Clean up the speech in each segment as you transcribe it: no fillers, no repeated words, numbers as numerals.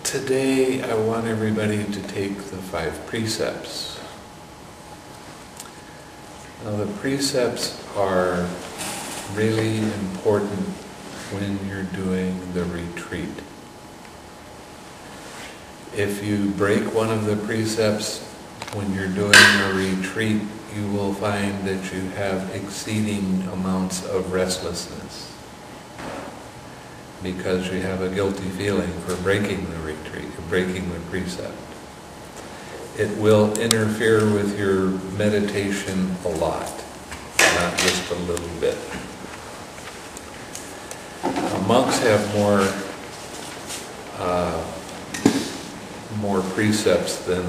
Today I want everybody to take the 5 precepts. Now the precepts are really important when you're doing the retreat. If you break one of the precepts when you're doing a retreat, you will find that you have exceeding amounts of restlessness because you have a guilty feeling for breaking the retreat, breaking the precept. It will interfere with your meditation a lot, not just a little bit. Monks have more precepts than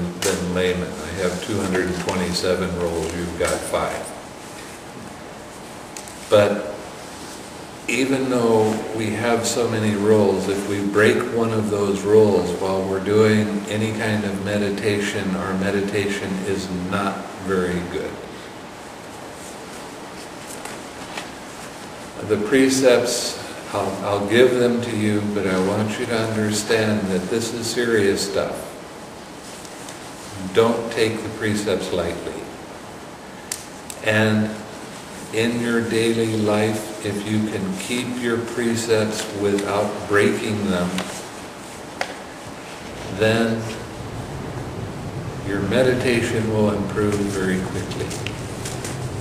laymen. I have 227 rules, you've got 5. But even though we have so many rules, if we break one of those rules while we're doing any kind of meditation, our meditation is not very good. The precepts, I'll give them to you, but I want you to understand that this is serious stuff. Don't take the precepts lightly. And in your daily life, if you can keep your precepts without breaking them, then your meditation will improve very quickly.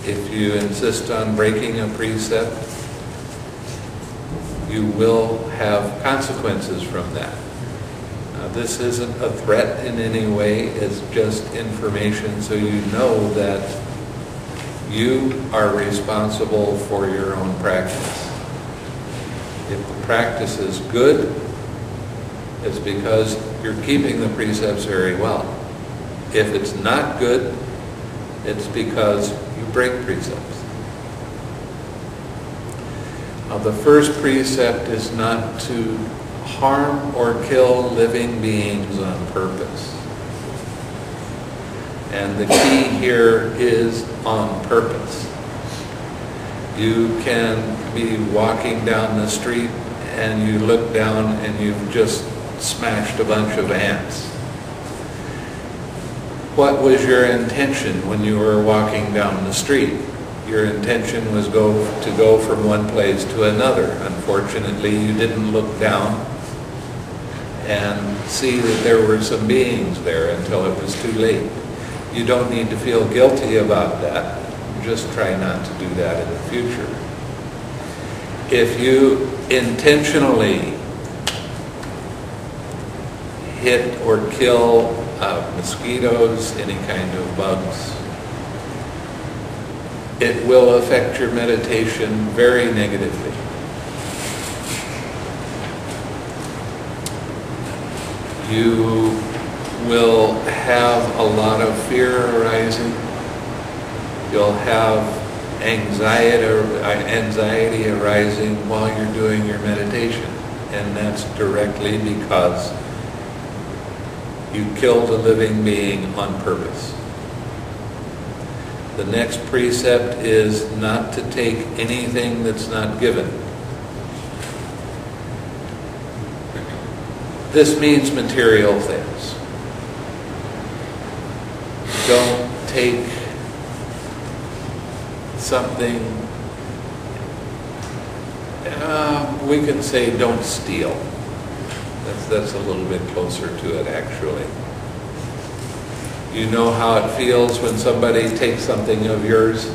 If you insist on breaking a precept, you will have consequences from that. Now, this isn't a threat in any way, it's just information so you know that you are responsible for your own practice. If the practice is good, it's because you're keeping the precepts very well. If it's not good, it's because you break precepts. Now, the first precept is not to harm or kill living beings on purpose. And the key here is on purpose. You can be walking down the street and you look down and you've just smashed a bunch of ants. What was your intention when you were walking down the street? Your intention was to go from one place to another. Unfortunately, you didn't look down and see that there were some beings there until it was too late. You don't need to feel guilty about that. Just try not to do that in the future. If you intentionally hit or kill mosquitoes, any kind of bugs, it will affect your meditation very negatively. You will have a lot of fear arising. You'll have anxiety arising while you're doing your meditation. And that's directly because you killed a living being on purpose. The next precept is not to take anything that's not given. This means material things. Don't take something, we can say don't steal. That's a little bit closer to it actually. You know how it feels when somebody takes something of yours?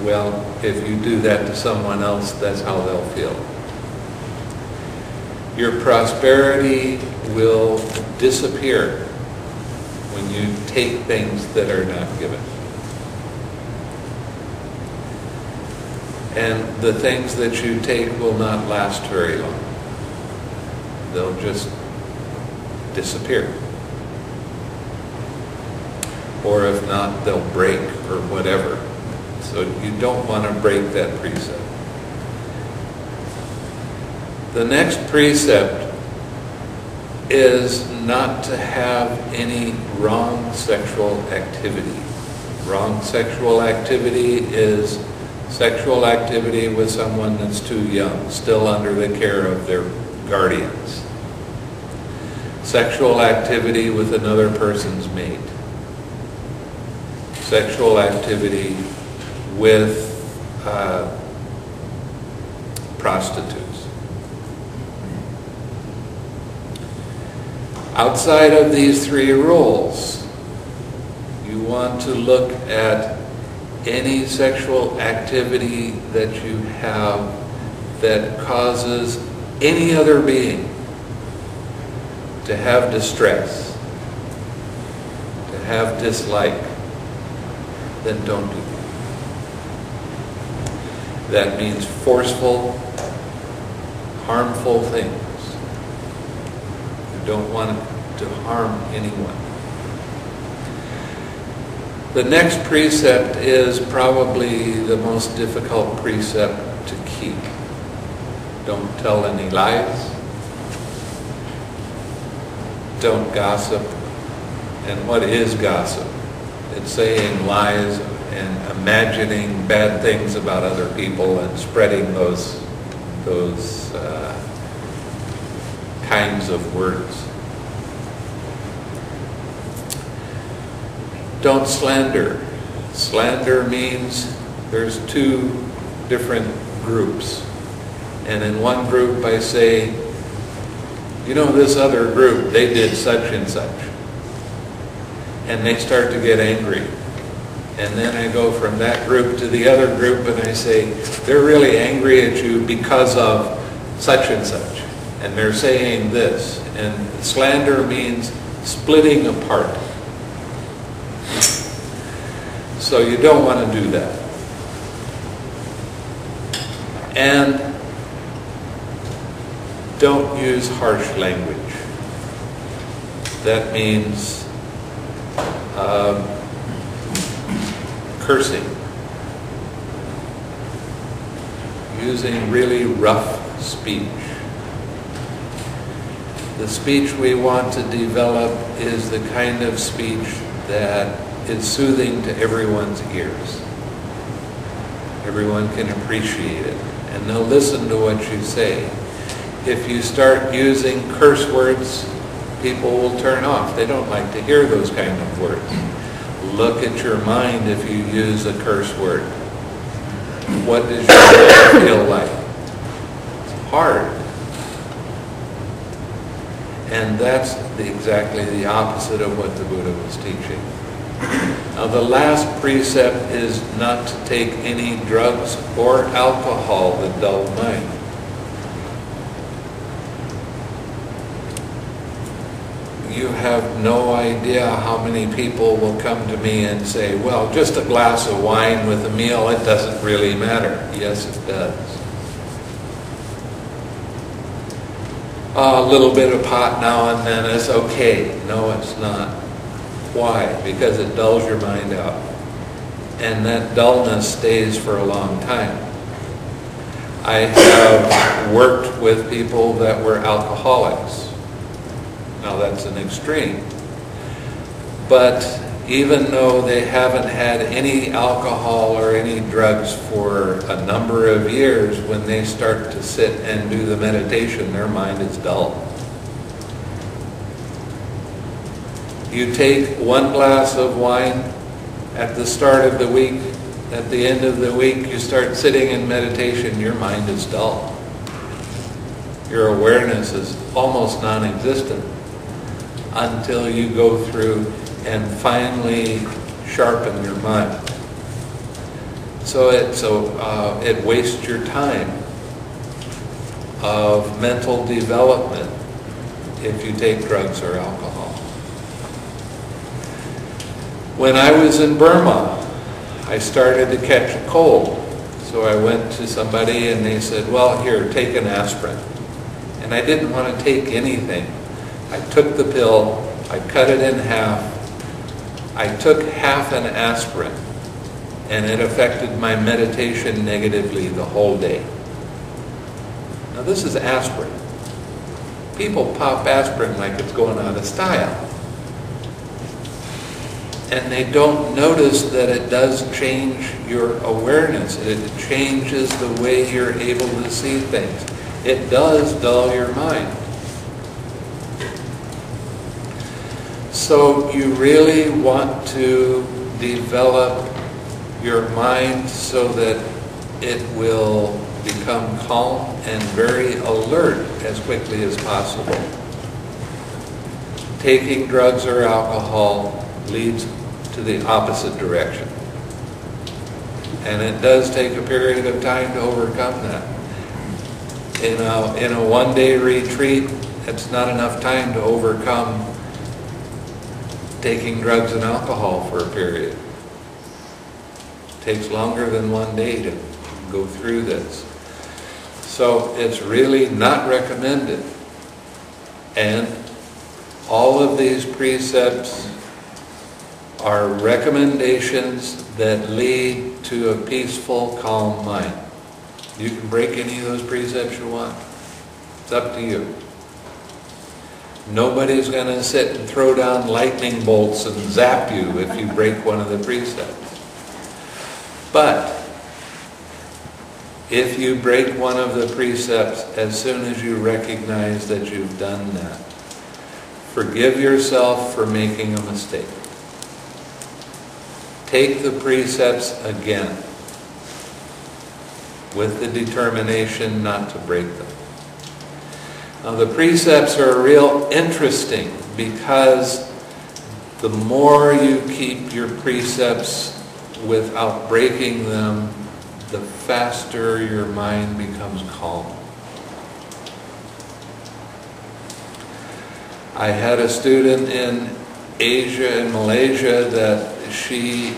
Well, if you do that to someone else, that's how they'll feel. Your prosperity will disappear when you take things that are not given. And the things that you take will not last very long. They'll just disappear. Or if not, they'll break or whatever. So you don't want to break that precept. The next precept is not to have any wrong sexual activity. Wrong sexual activity is sexual activity with someone that's too young, still under the care of their guardians. sexual activity with another person's mate, sexual activity with prostitutes. Outside of these three rules, you want to look at any sexual activity that you have that causes any other being to have distress, to have dislike, then don't do that. That means forceful, harmful things. You don't want to harm anyone. The next precept is probably the most difficult precept to keep. Don't tell any lies. Don't gossip. And what is gossip? It's saying lies and imagining bad things about other people and spreading those kinds of words. Don't slander. Slander means there's two different groups. And in one group I say, you know, this other group, they did such and such. And they start to get angry. And then I go from that group to the other group and I say, they're really angry at you because of such and such. And they're saying this. And slander means splitting apart. So you don't want to do that. And don't use harsh language. That means cursing. Using really rough speech. The speech we want to develop is the kind of speech that is soothing to everyone's ears. Everyone can appreciate it, and they'll listen to what you say. If you start using curse words, people will turn off. They don't like to hear those kind of words. Look at your mind if you use a curse word. What does your mind feel like? It's hard. And that's exactly the opposite of what the Buddha was teaching. Now the last precept is not to take any drugs or alcohol that dull mind. You have no idea how many people will come to me and say, well, just a glass of wine with a meal, it doesn't really matter. Yes, it does. A little bit of pot now and then is okay. No, it's not. Why? Because it dulls your mind out. And that dullness stays for a long time. I have worked with people that were alcoholics. Now that's an extreme. But even though they haven't had any alcohol or any drugs for a number of years, when they start to sit and do the meditation, their mind is dull. You take one glass of wine at the start of the week, at the end of the week you start sitting in meditation, your mind is dull. Your awareness is almost non-existent until you go through and finally sharpen your mind. So it wastes your time of mental development if you take drugs or alcohol. When I was in Burma, I started to catch a cold. So I went to somebody and they said, well, here, take an aspirin. And I didn't want to take anything. I took the pill, I cut it in half, I took half an aspirin, and it affected my meditation negatively the whole day. Now this is aspirin. People pop aspirin like it's going out of style. And they don't notice that it does change your awareness. It changes the way you're able to see things. It does dull your mind. So you really want to develop your mind so that it will become calm and very alert as quickly as possible. Taking drugs or alcohol leads to the opposite direction. And it does take a period of time to overcome that. In a one-day retreat, it's not enough time to overcome taking drugs and alcohol for a period. It takes longer than one day to go through this. So it's really not recommended. And all of these precepts are recommendations that lead to a peaceful, calm mind. You can break any of those precepts you want. It's up to you. Nobody's going to sit and throw down lightning bolts and zap you if you break one of the precepts. But if you break one of the precepts as soon as you recognize that you've done that, forgive yourself for making a mistake. Take the precepts again with the determination not to break them. Now the precepts are real interesting because the more you keep your precepts without breaking them, the faster your mind becomes calm. I had a student in Asia and Malaysia that she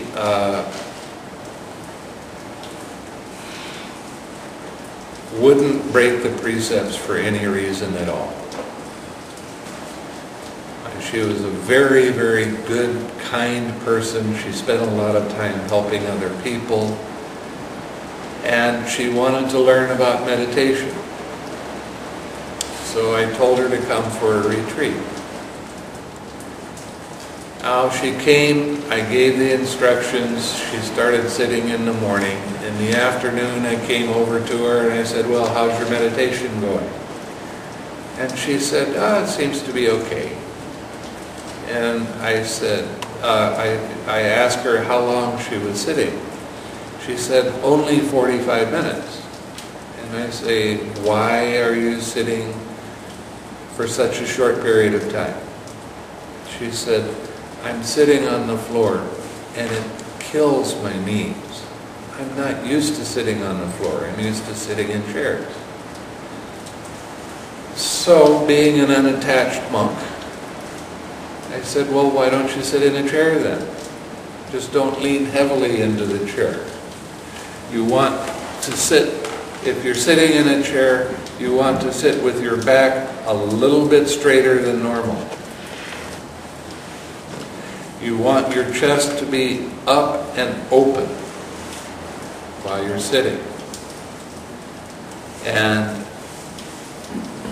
wouldn't break the precepts for any reason at all. She was a very, very good, kind person. She spent a lot of time helping other people. And she wanted to learn about meditation. So I told her to come for a retreat. Now she came, I gave the instructions, she started sitting in the morning. In the afternoon I came over to her and I said, well, how's your meditation going? And she said, it seems to be okay. And I said, I asked her how long she was sitting. She said, only 45 minutes. And I say, why are you sitting for such a short period of time? She said, I'm sitting on the floor and it kills my knees. I'm not used to sitting on the floor. I'm used to sitting in chairs. So, being an unattached monk, I said, well, why don't you sit in a chair then? Just don't lean heavily into the chair. You want to sit, if you're sitting in a chair, you want to sit with your back a little bit straighter than normal. You want your chest to be up and open while you're sitting. And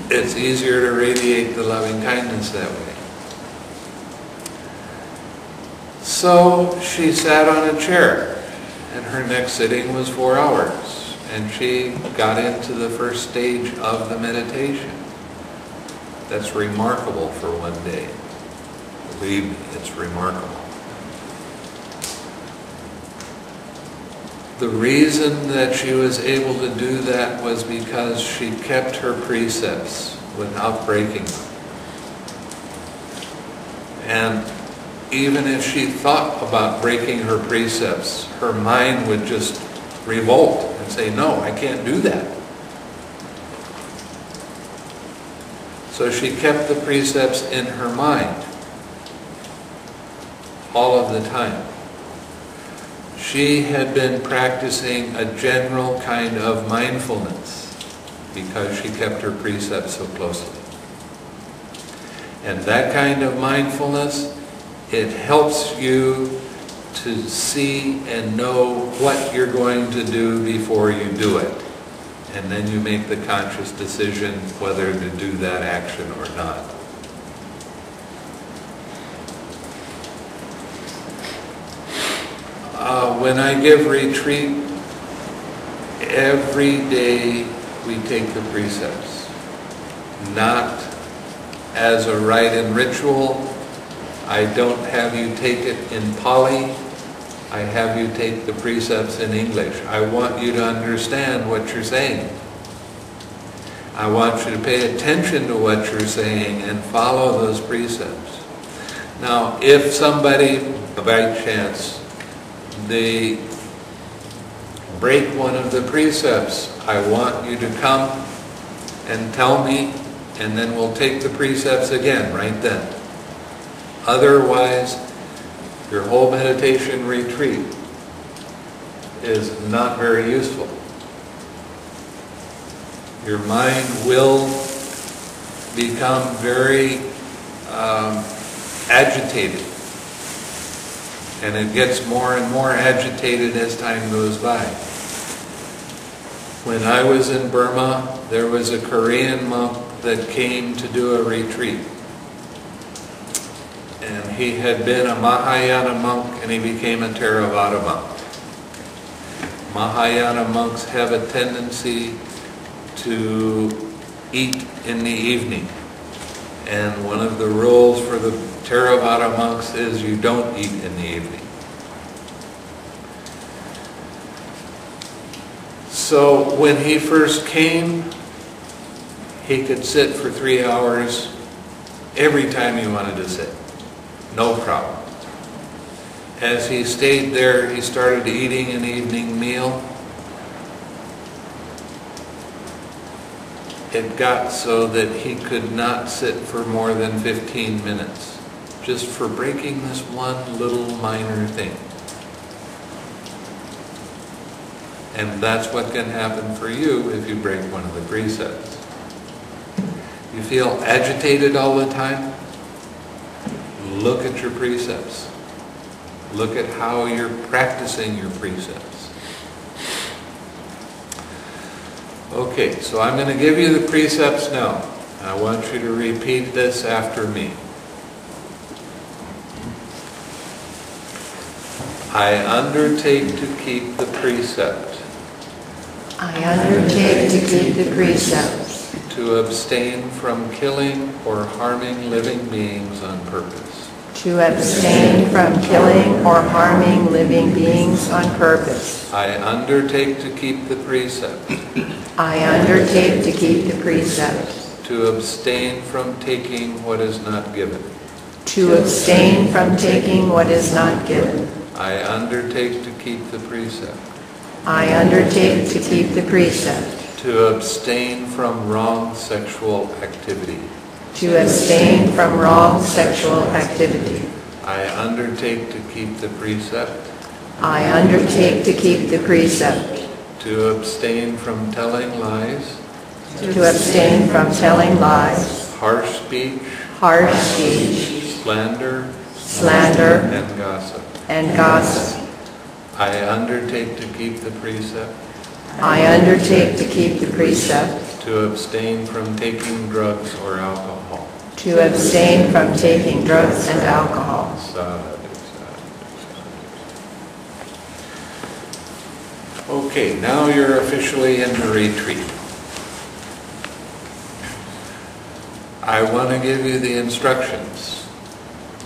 it's easier to radiate the loving kindness that way. So she sat on a chair, and her next sitting was 4 hours. And she got into the first stage of the meditation. That's remarkable for one day. Believe me, it's remarkable. The reason that she was able to do that was because she kept her precepts without breaking them. And even if she thought about breaking her precepts, her mind would just revolt and say, no, I can't do that. So she kept the precepts in her mind all of the time. She had been practicing a general kind of mindfulness because she kept her precepts so closely. And that kind of mindfulness, it helps you to see and know what you're going to do before you do it. And then you make the conscious decision whether to do that action or not. When I give retreat, every day we take the precepts. Not as a rite and ritual, I don't have you take it in Pali. I have you take the precepts in English. I want you to understand what you're saying. I want you to pay attention to what you're saying and follow those precepts. Now, if somebody, by chance, they break one of the precepts, I want you to come and tell me, and then we'll take the precepts again right then. Otherwise, your whole meditation retreat is not very useful. Your mind will become very agitated. And it gets more and more agitated as time goes by. When I was in Burma, there was a Korean monk that came to do a retreat. And he had been a Mahayana monk and he became a Theravada monk. Mahayana monks have a tendency to eat in the evening. And one of the rules for the Theravada monks is you don't eat in the evening. So when he first came, he could sit for 3 hours every time he wanted to sit. No problem. As he stayed there, he started eating an evening meal. It got so that he could not sit for more than 15 minutes, just for breaking this one little minor thing. And that's what can happen for you if you break one of the precepts. You feel agitated all the time? Look at your precepts. Look at how you're practicing your precepts. Okay, so I'm going to give you the precepts now. I want you to repeat this after me. I undertake to keep the precept. I undertake to keep the precepts. To abstain from killing or harming living beings on purpose. To abstain from killing or harming living beings on purpose. I undertake to keep the precept. I undertake to keep the precept. To abstain from taking what is not given. To abstain from taking what is not given. I undertake to keep the precept. I undertake to keep the precept. To abstain from wrong sexual activity. To abstain from wrong sexual activity. I undertake to keep the precept. I undertake to keep the precept. To abstain from telling lies. To abstain from telling lies. Harsh speech. Harsh speech. Slander. Slander. And gossip. And gossip. I undertake to keep the precept. I undertake to keep the precept. To abstain from taking drugs or alcohol. To abstain from taking drugs and alcohol. Okay, now you're officially in the retreat. I want to give you the instructions.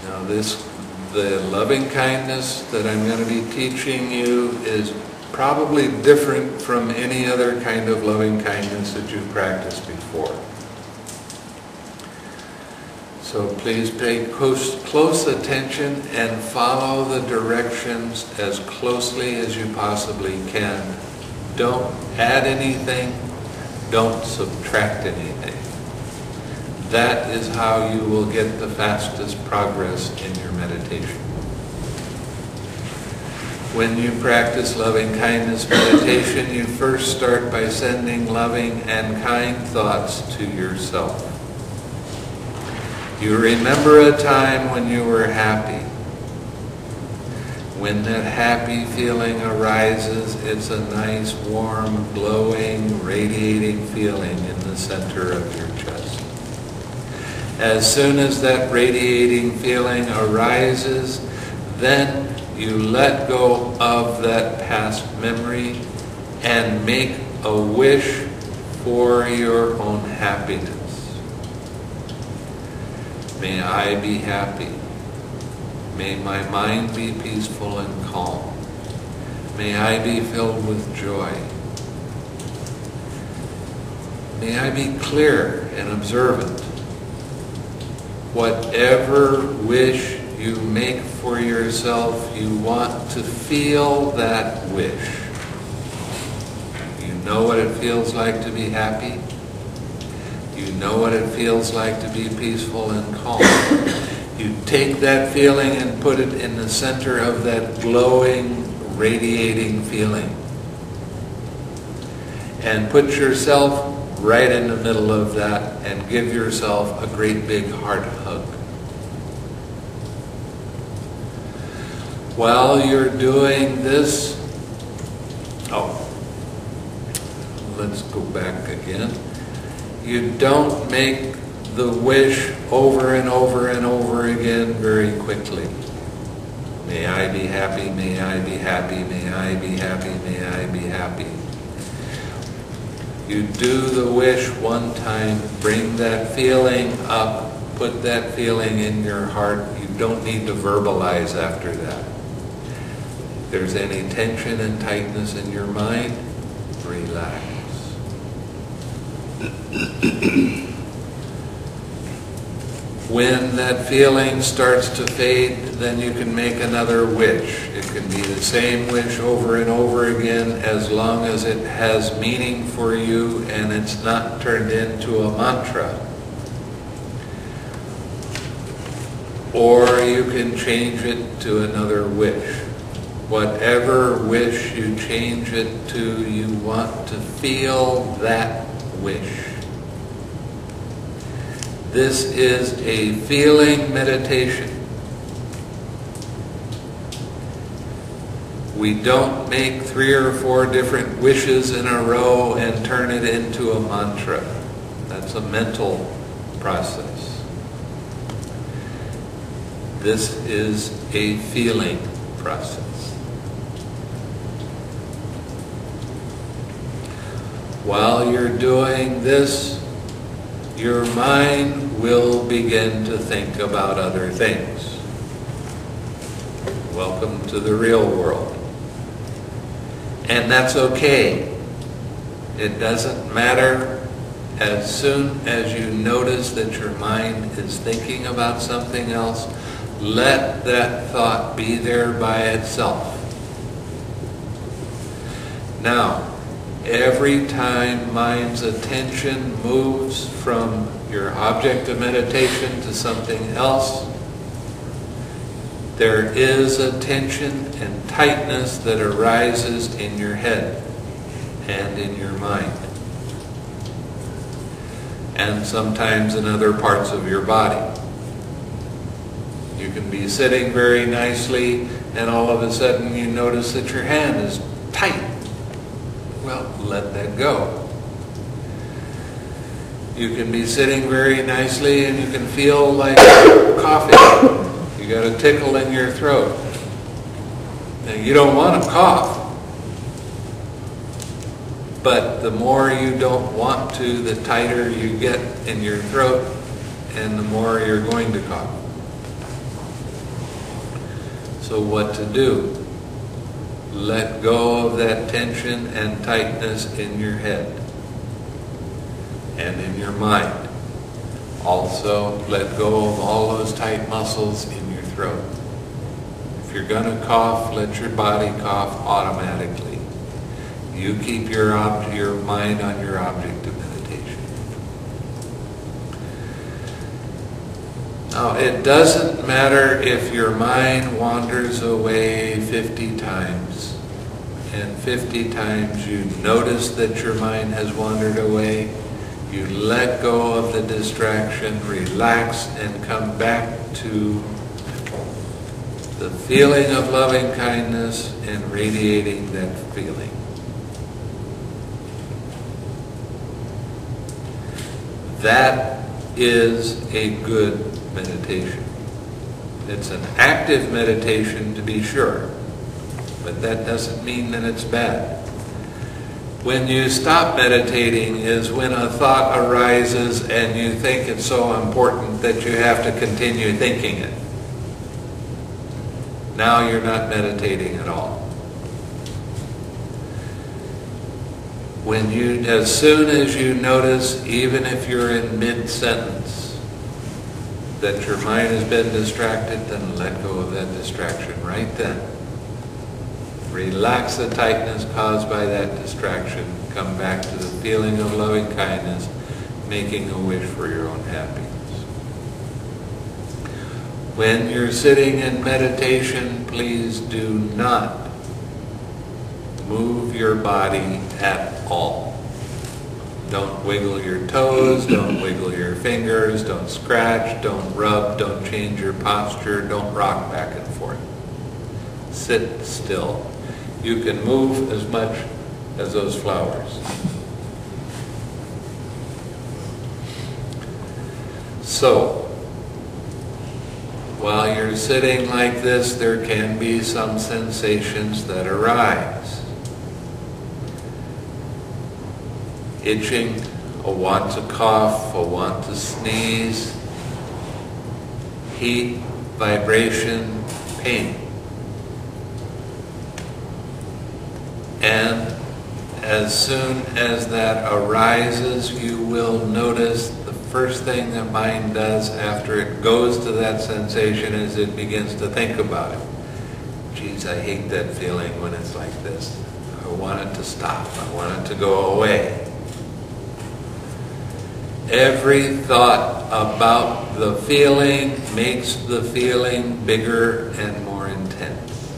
Now the loving kindness that I'm going to be teaching you is probably different from any other kind of loving kindness that you've practiced before. So please pay close attention and follow the directions as closely as you possibly can. Don't add anything, don't subtract anything. That is how you will get the fastest progress in your meditation. When you practice loving kindness meditation, you first start by sending loving and kind thoughts to yourself. You remember a time when you were happy. When that happy feeling arises, it's a nice, warm, glowing, radiating feeling in the center of your chest. As soon as that radiating feeling arises, then you let go of that past memory and make a wish for your own happiness. May I be happy. May my mind be peaceful and calm. May I be filled with joy. May I be clear and observant. Whatever wish you make for yourself, you want to feel that wish. You know what it feels like to be happy. You know what it feels like to be peaceful and calm. You take that feeling and put it in the center of that glowing, radiating feeling. And put yourself right in the middle of that and give yourself a great big heart hug. While you're doing this, let's go back again. You don't make the wish over and over and over again very quickly. May I be happy, may I be happy, may I be happy, may I be happy. You do the wish one time, bring that feeling up, put that feeling in your heart. You don't need to verbalize after that. If there's any tension and tightness in your mind, relax. When that feeling starts to fade, then you can make another wish. It can be the same wish over and over again, as long as it has meaning for you and it's not turned into a mantra. Or you can change it to another wish. Whatever wish you change it to, you want to feel that wish. This is a feeling meditation. We don't make 3 or 4 different wishes in a row and turn it into a mantra. That's a mental process. This is a feeling process. While you're doing this, your mind will begin to think about other things. Welcome to the real world. And that's okay. It doesn't matter. As soon as you notice that your mind is thinking about something else, let that thought be there by itself. Now, every time mind's attention moves from your object of meditation to something else, there is a tension and tightness that arises in your head and in your mind, and sometimes in other parts of your body. You can be sitting very nicely and all of a sudden you notice that your hand is tight. Well, let that go. You can be sitting very nicely and you can feel like coughing. You got a tickle in your throat. Now, you don't want to cough. But the more you don't want to, the tighter you get in your throat and the more you're going to cough. So what to do? Let go of that tension and tightness in your head and in your mind. Also, let go of all those tight muscles in your throat. If you're going to cough, let your body cough automatically. You keep your mind on your object of meditation. Now, it doesn't matter if your mind wanders away 50 times, and 50 times you notice that your mind has wandered away. You let go of the distraction, relax, and come back to the feeling of loving kindness and radiating that feeling. That is a good meditation. It's an active meditation, to be sure, but that doesn't mean that it's bad. When you stop meditating is when a thought arises and you think it's so important that you have to continue thinking it. Now you're not meditating at all. As soon as you notice, even if you're in mid-sentence, that your mind has been distracted, then let go of that distraction right then. Relax the tightness caused by that distraction. Come back to the feeling of loving kindness, making a wish for your own happiness. When you're sitting in meditation, please do not move your body at all. Don't wiggle your toes, don't wiggle your fingers, don't scratch, don't rub, don't change your posture, don't rock back and forth. Sit still. You can move as much as those flowers. So, while you're sitting like this, there can be some sensations that arise. Itching, a want to cough, a want to sneeze, heat, vibration, pain. And as soon as that arises, you will notice the first thing the mind does after it goes to that sensation is it begins to think about it. Geez, I hate that feeling when it's like this. I want it to stop. I want it to go away. Every thought about the feeling makes the feeling bigger and more intense.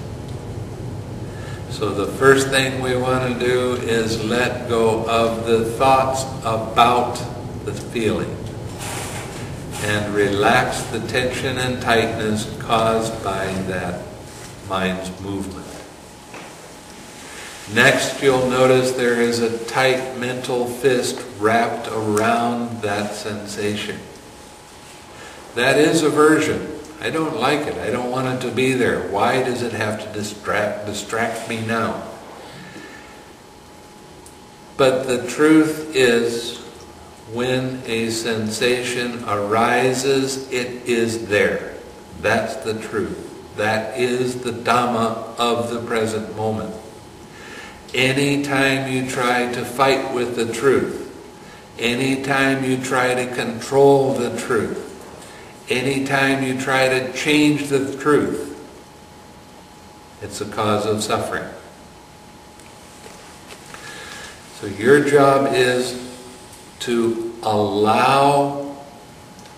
So the first thing we want to do is let go of the thoughts about the feeling and relax the tension and tightness caused by that mind's movement. Next, you'll notice there is a tight mental fist wrapped around that sensation. That is aversion. I don't like it. I don't want it to be there. Why does it have to distract me now? But the truth is, when a sensation arises, it is there. That's the truth. That is the Dhamma of the present moment. Anytime you try to fight with the truth, anytime you try to control the truth, anytime you try to change the truth, it's a cause of suffering. So your job is to allow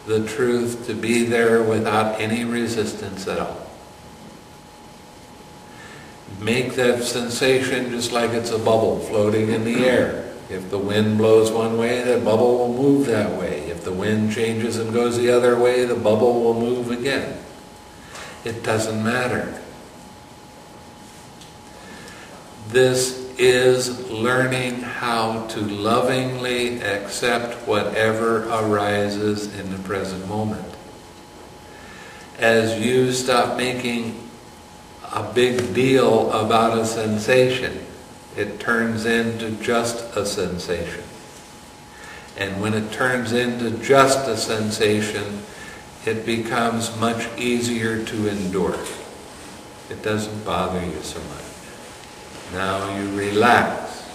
the truth to be there without any resistance at all. Make that sensation just like it's a bubble floating in the air. If the wind blows one way, the bubble will move that way. If the wind changes and goes the other way, the bubble will move again. It doesn't matter. This is learning how to lovingly accept whatever arises in the present moment. As you stop making a big deal about a sensation, it turns into just a sensation. And when it turns into just a sensation, it becomes much easier to endure. It doesn't bother you so much. Now you relax.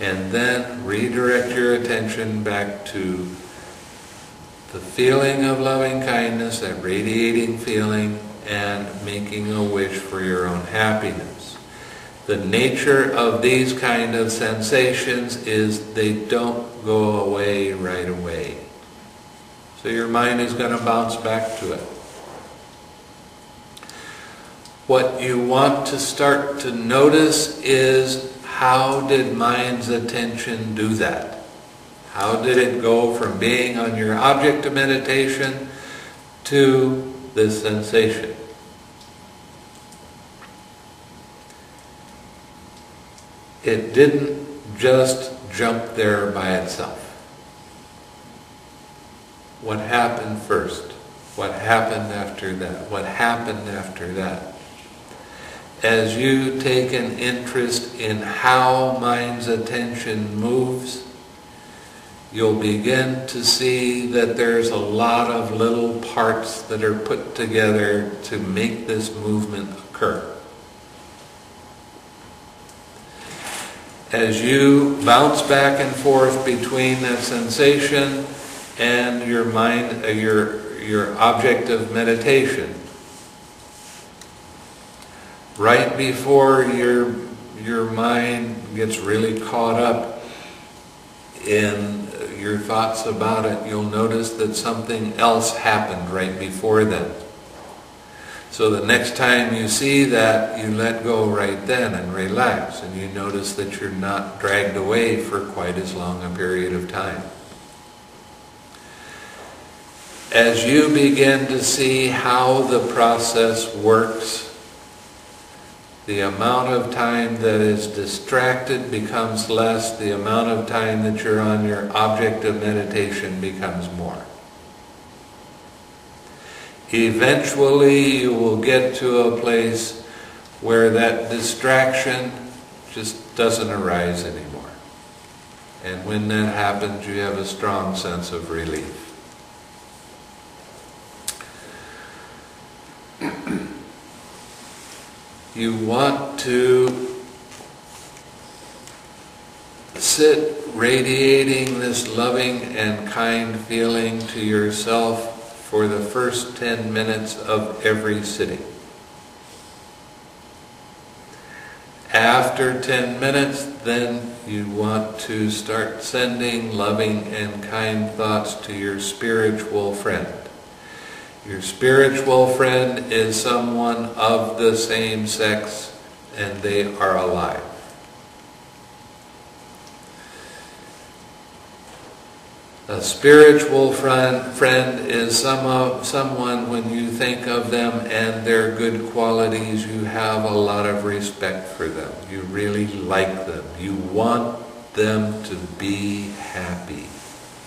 And then redirect your attention back to the feeling of loving kindness, that radiating feeling, and making a wish for your own happiness. The nature of these kind of sensations is they don't go away right away. So your mind is going to bounce back to it. What you want to start to notice is, how did mind's attention do that? How did it go from being on your object of meditation to this sensation? It didn't just jump there by itself. What happened first? What happened after that? What happened after that? As you take an interest in how mind's attention moves, you'll begin to see that there's a lot of little parts that are put together to make this movement occur. As you bounce back and forth between that sensation and your mind, your object of meditation, right before your mind gets really caught up in your thoughts about it, you'll notice that something else happened right before then. So the next time you see that, you let go right then and relax, and you notice that you're not dragged away for quite as long a period of time. As you begin to see how the process works, the amount of time that is distracted becomes less, the amount of time that you're on your object of meditation becomes more. Eventually you will get to a place where that distraction just doesn't arise anymore. And when that happens, you have a strong sense of relief. You want to sit radiating this loving and kind feeling to yourself for the first 10 minutes of every sitting. After 10 minutes, then you want to start sending loving and kind thoughts to your spiritual friend. Your spiritual friend is someone of the same sex, and they are alive. A spiritual friend is someone, when you think of them and their good qualities, you have a lot of respect for them. You really like them. You want them to be happy.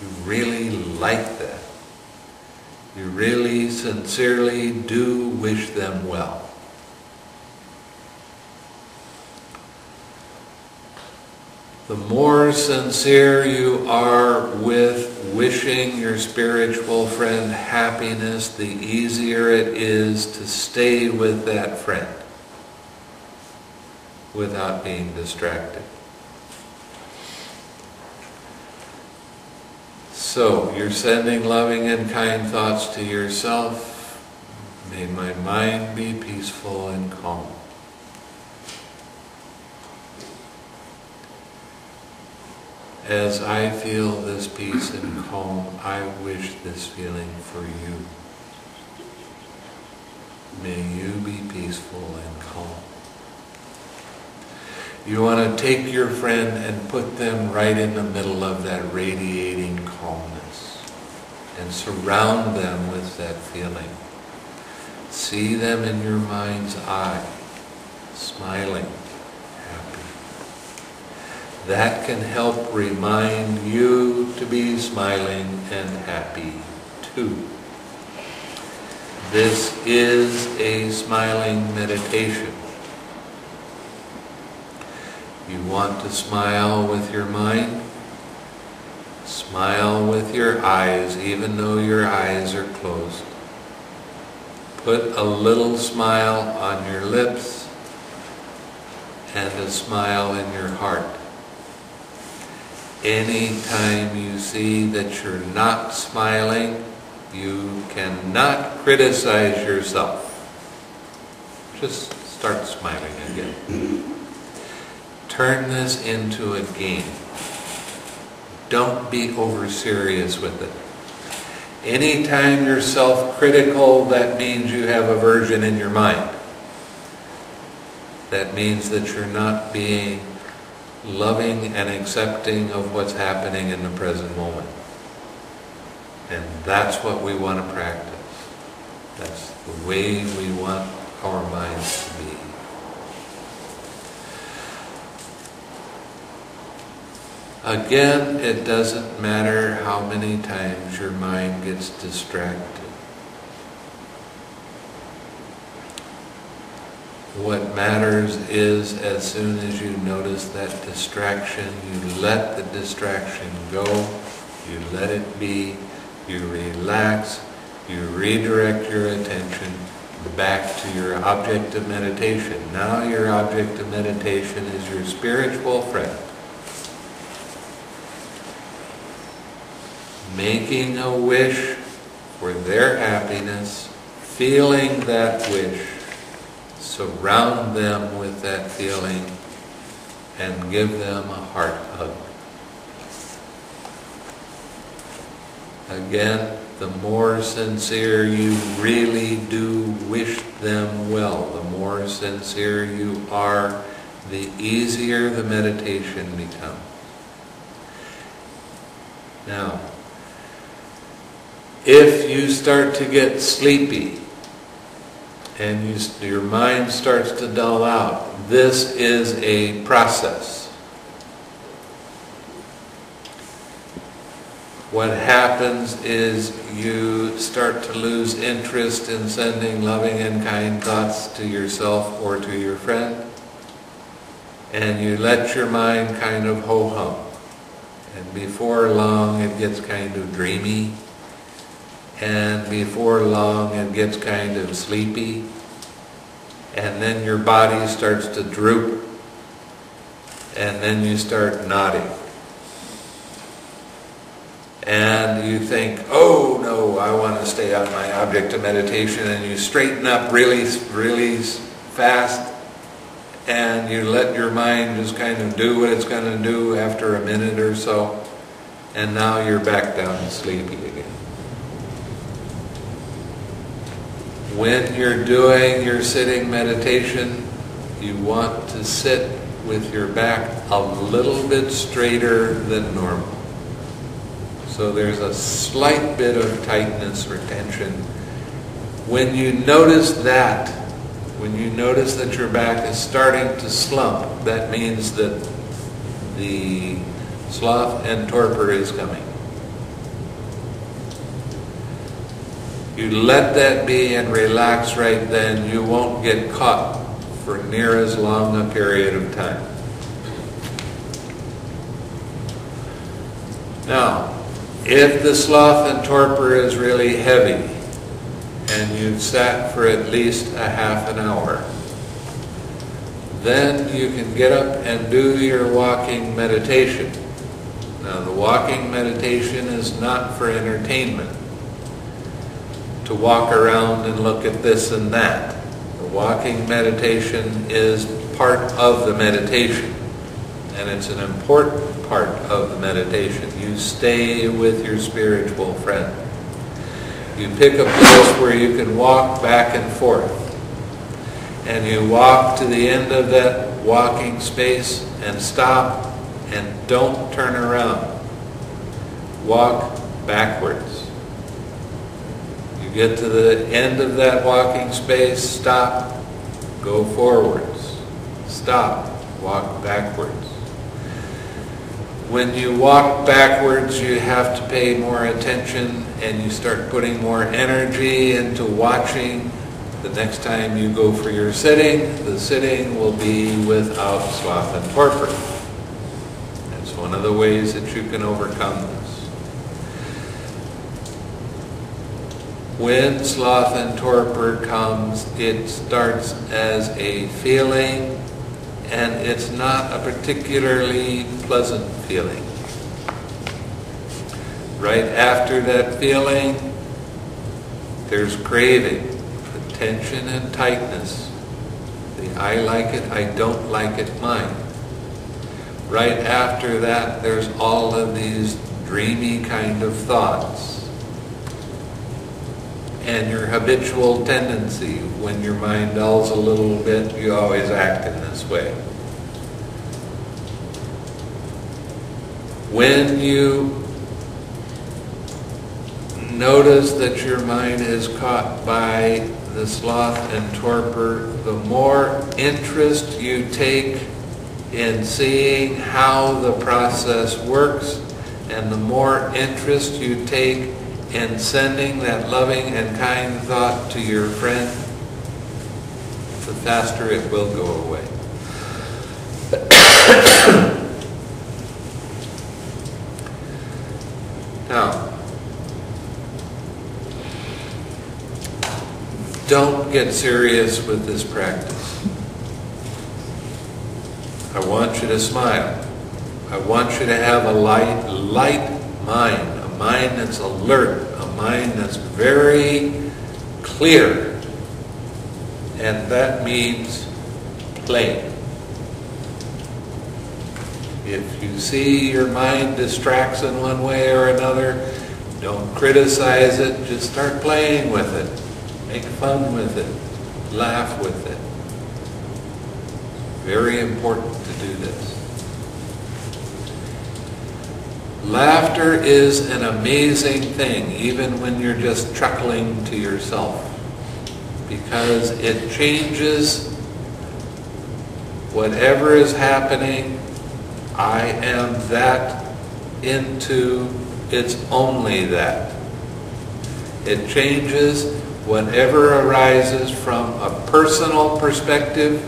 You really like that. You really sincerely do wish them well. The more sincere you are with wishing your spiritual friend happiness, the easier it is to stay with that friend without being distracted. So, you're sending loving and kind thoughts to yourself. May my mind be peaceful and calm. As I feel this peace and calm, I wish this feeling for you. May you be peaceful and calm. You want to take your friend and put them right in the middle of that radiating calmness and surround them with that feeling. See them in your mind's eye, smiling, happy. That can help remind you to be smiling and happy too. This is a smiling meditation. You want to smile with your mind? Smile with your eyes, even though your eyes are closed. Put a little smile on your lips and a smile in your heart. Anytime you see that you're not smiling, you cannot criticize yourself. Just start smiling again. Turn this into a game. Don't be over serious with it. Anytime you're self-critical, that means you have aversion in your mind. That means that you're not being loving and accepting of what's happening in the present moment. And that's what we want to practice. That's the way we want our minds to be. Again, it doesn't matter how many times your mind gets distracted. What matters is, as soon as you notice that distraction, you let the distraction go You let it be, you relax, you redirect your attention back to your object of meditation. Now your object of meditation is your spiritual friend. Making a wish for their happiness, feeling that wish, surround them with that feeling, and give them a heart hug. Again, the more sincere you really do wish them well, the more sincere you are, the easier the meditation becomes. Now, if you start to get sleepy and your mind starts to dull out, this is a process. What happens is you start to lose interest in sending loving and kind thoughts to yourself or to your friend, and you let your mind kind of ho-hum. And before long it gets kind of dreamy, and before long it gets kind of sleepy, and then your body starts to droop, and then you start nodding. And you think, oh no, I want to stay on my object of meditation, and you straighten up really, really fast, and you let your mind just kind of do what it's going to do after a minute or so, and now you're back down to sleepy again. When you're doing your sitting meditation, you want to sit with your back a little bit straighter than normal. So there's a slight bit of tightness or tension. When you notice that, when you notice that your back is starting to slump, that means that the sloth and torpor is coming. You let that be and relax right then. You won't get caught for near as long a period of time. Now, if the sloth and torpor is really heavy, and you've sat for at least a half an hour, then you can get up and do your walking meditation. Now, the walking meditation is not for entertainment, to walk around and look at this and that. The walking meditation is part of the meditation, and it's an important part of the meditation. You stay with your spiritual friend. You pick a place where you can walk back and forth, and you walk to the end of that walking space and stop and don't turn around. Walk backwards. You get to the end of that walking space, stop, go forwards. Stop, walk backwards. When you walk backwards, you have to pay more attention, and you start putting more energy into watching. The next time you go for your sitting, the sitting will be without sloth and torpor. That's one of the ways that you can overcome this. When sloth and torpor comes, it starts as a feeling, and it's not a particularly pleasant feeling. Right after that feeling, there's craving, the tension and tightness, the I like it, I don't like it mind. Right after that, there's all of these dreamy kind of thoughts. And your habitual tendency, when your mind dulls a little bit, you always act in this way. When you notice that your mind is caught by the sloth and torpor, the more interest you take in seeing how the process works, and the more interest you take in sending that loving and kind thought to your friend, the faster it will go away. don't get serious with this practice. I want you to smile. I want you to have a light mind, a mind that's alert, a mind that's very clear. And that means play. If you see your mind distracts in one way or another, don't criticize it, just start playing with it. Make fun with it. Laugh with it. Very important to do this. Laughter is an amazing thing, even when you're just chuckling to yourself, because it changes whatever is happening. I am that into it's only that. It changes whatever arises from a personal perspective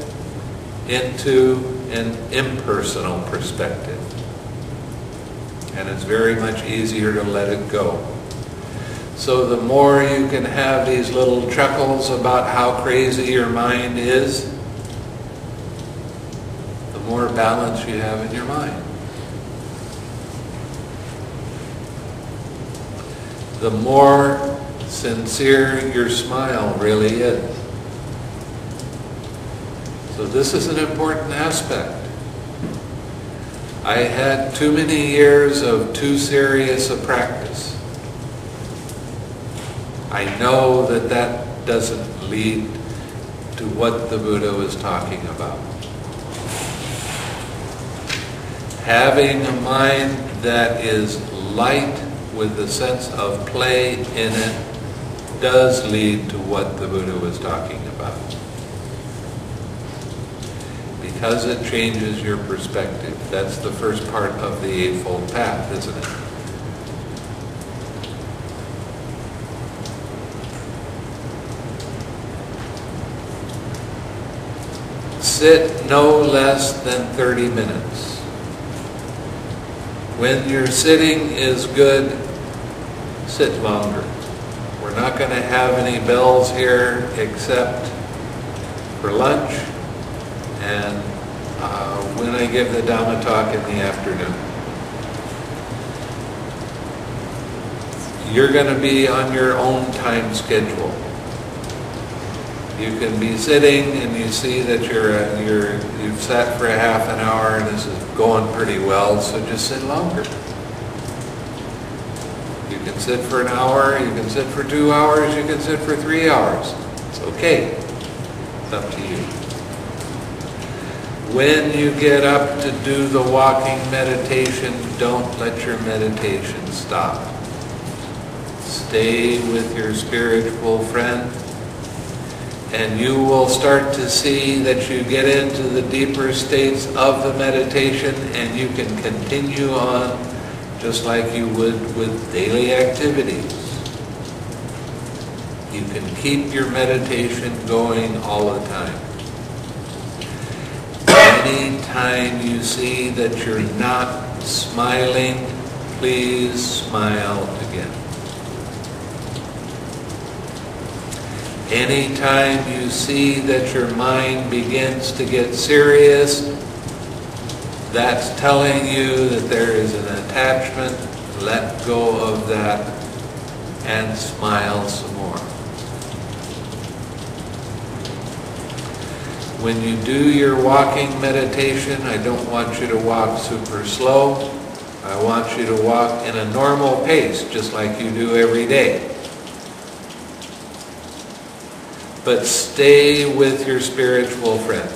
into an impersonal perspective. And it's very much easier to let it go. So the more you can have these little chuckles about how crazy your mind is, the more balance you have in your mind. The more sincere your smile really is. So this is an important aspect. I had too many years of too serious a practice. I know that that doesn't lead to what the Buddha was talking about. Having a mind that is light with the sense of play in it does lead to what the Buddha was talking about. Because it changes your perspective. That's the first part of the Eightfold Path, isn't it? Sit no less than 30 minutes. When your sitting is good, sit longer. We're not going to have any bells here except for lunch and when I give the Dhamma talk in the afternoon. You're going to be on your own time schedule. You can be sitting and you see that you've sat for a half an hour and this is going pretty well, so just sit longer. You can sit for an hour, you can sit for 2 hours, you can sit for 3 hours. It's okay. It's up to you. When you get up to do the walking meditation, don't let your meditation stop. Stay with your spiritual friend, and you will start to see that you get into the deeper states of the meditation, and you can continue on just like you would with daily activities. You can keep your meditation going all the time. Anytime you see that you're not smiling, please smile again. Anytime you see that your mind begins to get serious, that's telling you that there is an attachment. Let go of that and smile some more. When you do your walking meditation, I don't want you to walk super slow. I want you to walk in a normal pace, just like you do every day. But stay with your spiritual friend.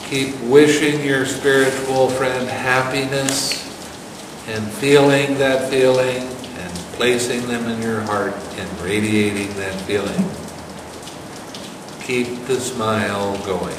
Keep wishing your spiritual friend happiness and feeling that feeling and placing them in your heart and radiating that feeling. Keep the smile going.